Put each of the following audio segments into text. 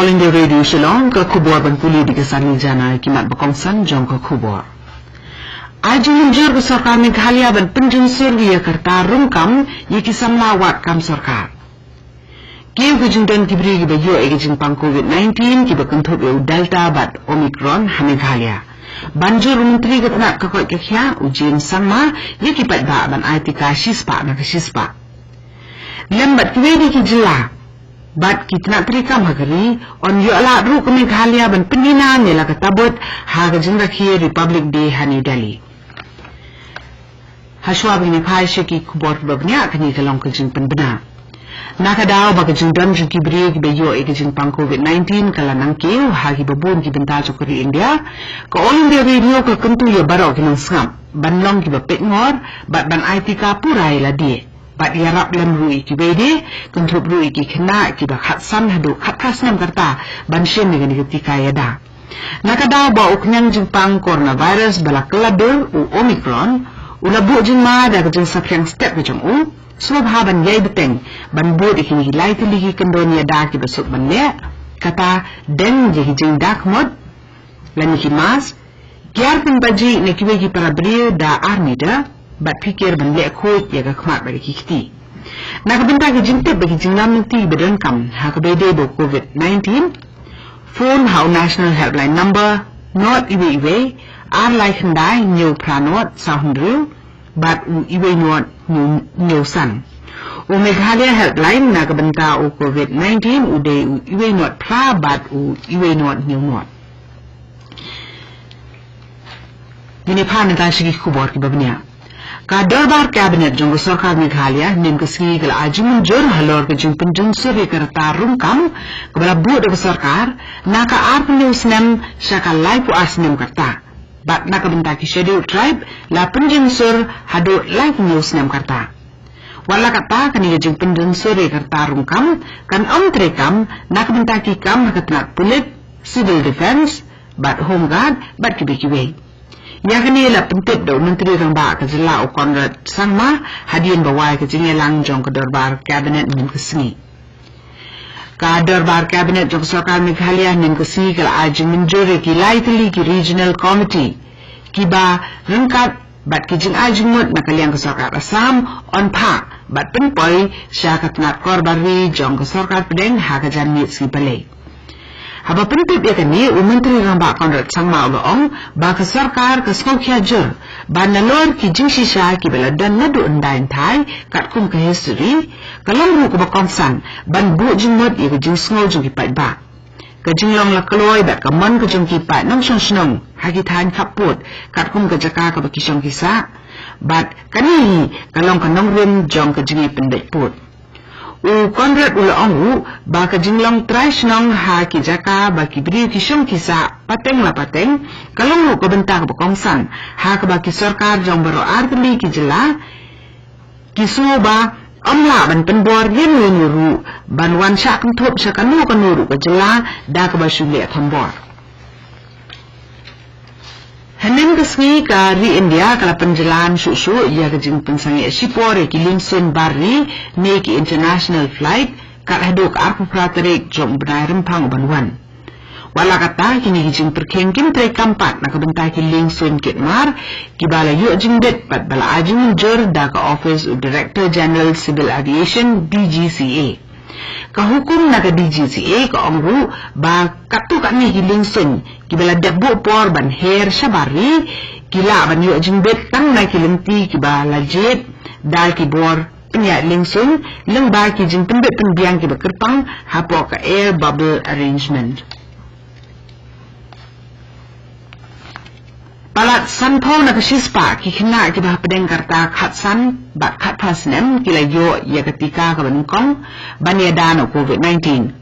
All India Radio Shillong ka khubor ban puli di kesani jana kimat bakongsan jong ka khubor. Aju munjur ke sarkar Meghalaya ban penjun surya karta rungkam ye kisam lawat kam sarkar. Kiu ke jungdan kibri ki bayo e jing pang COVID-19 ki bakenthop e Delta bat Omicron ha Meghalaya. Banjur menteri ke nak ka koi ke khya ujian sama ye ki pat ba ban aitika shispa na shispa. Lembat kiwedi ki jela bat kitna terikam hagari on yo ala ru ke Meghalaya ban pendina ne la katabut ha ga jing rakhi Republic Day ha New Delhi. Hashwa bini phai sheki khubor babnya kani kalong ke jing penbena. Nakadaw ba ke jing dam jing kibri ki beyo e ke jing pang COVID-19 kala nang kiu ha ki babun ki benta chokri India ko All India Radio ka kentu yo baro ki nang skam banlong ki bapet ngor bat ban aitika purai la die. Bat yarap lem rui ki bede kuntup rui ki kena ki ba khatsan hadu khatkasnam karta banshen ni ketika yada nakada ba uknyang jingpang coronavirus bala kelabur u Omicron ulabu jingma da jing sakyang step jong u swabhaban yai beteng ban bod ikini hilai tili kendon yada ki besuk ban le kata den je jing dak mod lan ki mas gyar pin baji ne ki wegi para brio da army da bat pikir ban le khoi ya ga khmat ba ki khti nakabenta ki jingte ba ki jingnam ti bedan kam ha ka bede bo COVID-19 phone how national helpline number not iwe ar lai khandai new pranot soundru bat iwe not new san u Meghalaya helpline nakabenta u COVID-19 u de iwe not pra bat u iwe not new not ini phan ta shiki khubor ki babnya ka darbar cabinet jong sarkar Meghalaya nim ke sigi kala ajimun jor halor ke jing penjung suri karta rungkam kebala buat ke sarkar naka arp newsnem shaka live asnem karta bat naka benta ki schedule tribe la penjung sur hado live newsnem karta wala kata kani jing penjung suri karta rungkam kan trekam naka benta ki kam hakatnak pulit civil defense bat home guard bat kibikiwe yakni la pentip do menteri rang ba ka jela o Conrad Sangma hadian bawai ke jingelang jong ke darbar cabinet nim kesni ka darbar cabinet jong sarkar Meghalaya nim kesni kala ajing menjore ki laitli ki regional committee ki ba rengkat bat ki jing ajing mut nakaliang ke sarkar Assam on pa bat penpoi syakat nat korbari jong ke sarkar Pedeng ha ka jan mit si balai haba pentip ya kani menteri ramba Conrad Sangma uloong ba ka sarkar ka skokya jur ba nalor ki jingsi sha ki bela dan nadu undain thai kat kum ka history kalang ru ko ba konsan ban bu jingmot ya ka jing sngo jing ki pai ba ka jinglong la kaloi ba ka man ka jing ki pai nang shong snong ha ki than khaput kat kum ka jaka ka ba ki shong ki sa bat kani kalong ka nong rum jong ka jingi pendek put u Conrad uloong ba ka jinglong trash nong ha ki jaka ba ki bri ki shong ki sa pateng la pateng kalong ko benta ka kongsan ha ka ba ki sarkar jong baro artli ki jela ki so ba amla ban penbor yen ru ban wan sha kan thop sha kan kan ru ka jela da ka ba shule thambor hanen kesni ka ri India kala penjelan susu ia ke jing pensangi sipore ki limsun barri ne ki international flight ka hado ka arpu praterik jom benai rempang banwan wala kata kini jing perkengkin tre kampat na kabenta ki limsun kitmar ki bala yu jing det pat bala ajing jor da ka office of director general civil aviation DGCA ka hukum na ka DGCA ka ongru ba katu ka ni hilingsun kibala dabu por ban her shabari kila ban yu jing bet kang na kilimti kibala jet dal kibor penya lingsun leng ba ki jing pembet pembiang ki bakerpang hapo ka air bubble arrangement palat sanpo na kashispa ki khina ki bah pedeng karta khatsan bat khat pasnem kila yo ya ketika ka bankong banyada no COVID-19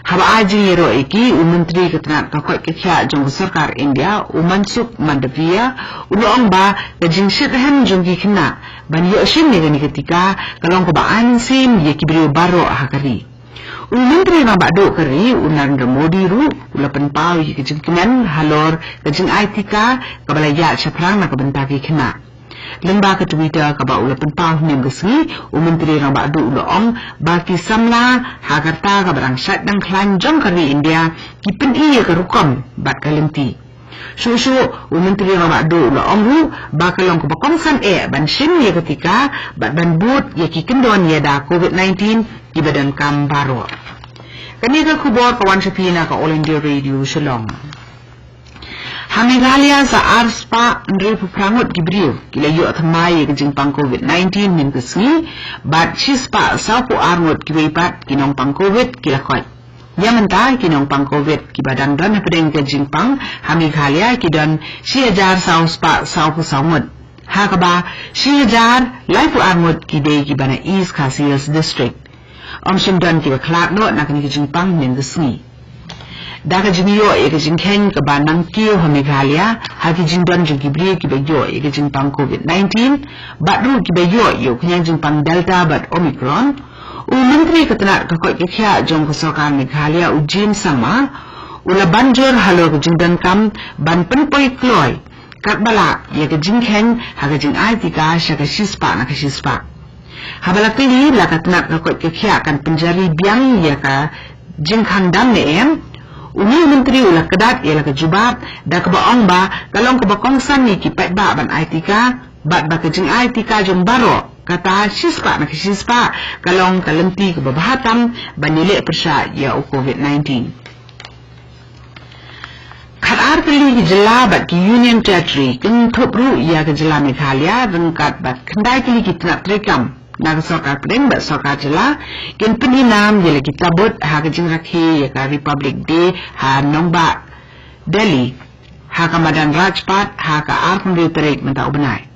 haba aji yero iki menteri ketnak ka koi kya jong sarkar India Mansukh Mandavia ulong ba ka jing shit hem jong ki khina ban yo shin ne ni ketika kalong ko ba ansim ye kibrio baro hakari menteri na ba do kari Narendra Modi ru ulapan pau ye kejing kemen halor kejing aitika kabala ya chaprang na kabenta ki khina Lembah ke Twitter ka ba ula penpau nem gesni Menteri rang ba du ula ong ba ki samla hagarta ka barang sat dang klan jong kari India ki pen iya ka rukom bat kalemti. Susu Menteri rang ba du ula ong ru ba kalong ka bakong san ban sim ya ketika bat ban but ya ki kendon ya da COVID-19 ki badan kam baro. Kani ka kubor kawan sapina ka All India Radio Shillong. Hamigalia sa arspa ndre prangot gibriu kila yu atmai ke jingpang COVID-19 min kesni bat sispa sapu arngot kiwepat kinong pang COVID kila koi. Yamenta kinong pang COVID ki badang dan pedeng ke jingpang Hamigalia kidan siajar sauspa saupu saumut. Hakaba siajar laipu arngot kidei ki bana East Khasias District. Simdan ki klat no nakani ke jingpang min kesni. Daka jiniyo eke jingkeng ke banang kiyo Hamigalia haki jingdon jingkibri ki beyo eke jingpang COVID-19 batru ki beyo yo kenyang jingpang Delta bat Omicron Menteri ketenak kakot kekya jong kesokan Meghalaya ujim sama ula banjur halo ke jingdon kam ban penpoi kloy kat bala eke jingkeng haki jing aitika syaka sispa na kesispa habala kili la ketenak kakot kekya kan penjari biang ya ka jingkang dam ne Menteri ulah kedat ialah kejubat dah kebaong ba kalong kebakong san ni kipat ba ban aitika bat ba kejing aitika jom baro kata sispa na sispa kalong kalenti kebabahatam banile persya ya COVID-19 khatar kali jela bat ki Union Territory ken thopru ya ke jela Meghalaya rengkat bat kendai kali kitna trekam naga sarkar pedeng bat sarkar jela ken peninam jela kita bot ha ke jing rakhi ya ka Republic Day ha nongba Delhi ha ka Madan Rajpat ha ka Arkham Parade menta ubenai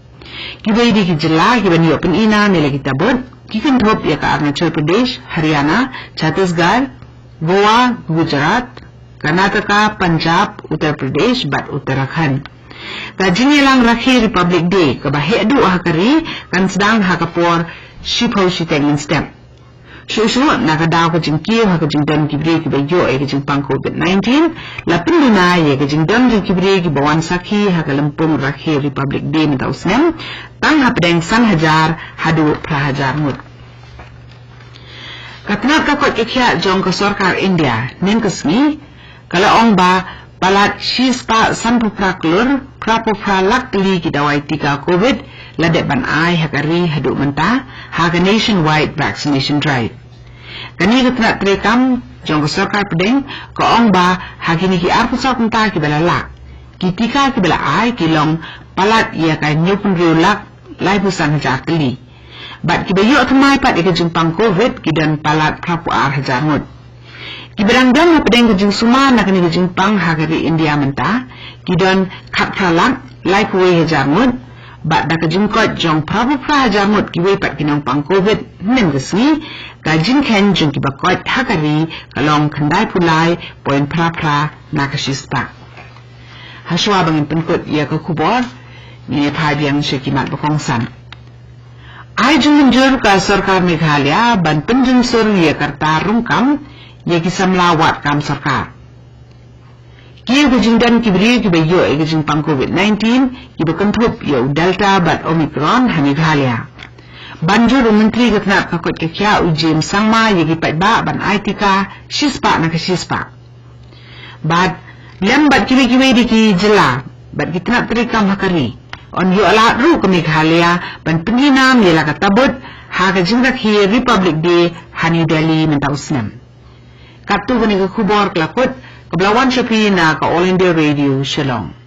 kibai di jela kiban yo peninam jela kita bot kiken thop ya ka Arunachal Pradesh Haryana Chhattisgarh Goa Gujarat Karnataka Punjab Uttar Pradesh bat Uttarakhand kajing lang rakhi Republic Day ka bahe du ha kari kan sedang ha kapor Shipho shiteng stem. Susu nakadaw ka jingkiyo ha ka jingdon kibri ki bagyo ay ka jingpang COVID-19 lapin luna ya ka jingdon kibri ki bawan sakhi ha ka lampung rakhi Republic Day mita usnem tang ha pedeng san hajar hadu prahajar mut. Katna ka kot kikya jong ka sarkar India nen kasni kala ong ba palat shispa sanpu praklur prapo pralak li ki dawai tika COVID ladek ban ai hakari hadu menta haga nationwide vaccination drive. Kani katna trekam jong sarkar pedeng ko ong ba hagini ki arpusak menta ki balala ki tika ki bala ai ki long palat ia ka nyupun riulak lai pusan hajar kali bat ki bayo atmai pat ika jingpang COVID ki dan palat prapo ar hajar mut ki beranggang na pedeng ke jing suma na kani ke jingpang hagari India menta ki dan khat pralak lai puwe hajar mut bat da kajingkot jong prabu prahajarmut kiwe pat kinong pang COVID nem gesni kajing ken jong kibakot hakari kalong kandai pulai poin pra na kasispa haswa bangin penkut ya ke kubor ni phai biang sekimat bakong san ai jong menjur ka sarkar Meghalaya ban penjung sur ya karta rungkam ya kisam lawat kam sarkar Kiyo kejingdan kibri kibayo ay kejingpang COVID-19 kibakantup yaw Delta bat Omicron Hamigalia. Banjur Menteri ketnap kakot kekya ujim sangma yagipat ba ban aitika sispa na kasispa. Bat lem bat kibi-kibi di ki jela bat kitnap terikam hakari. On yu alat ru ke Meghalaya ban peninam yala katabut ha kejingdak hi Republic Day New Delhi menta usnam. Katu kani ke kubor kelakut Kebelawan Syafi na ka All India Radio Shillong.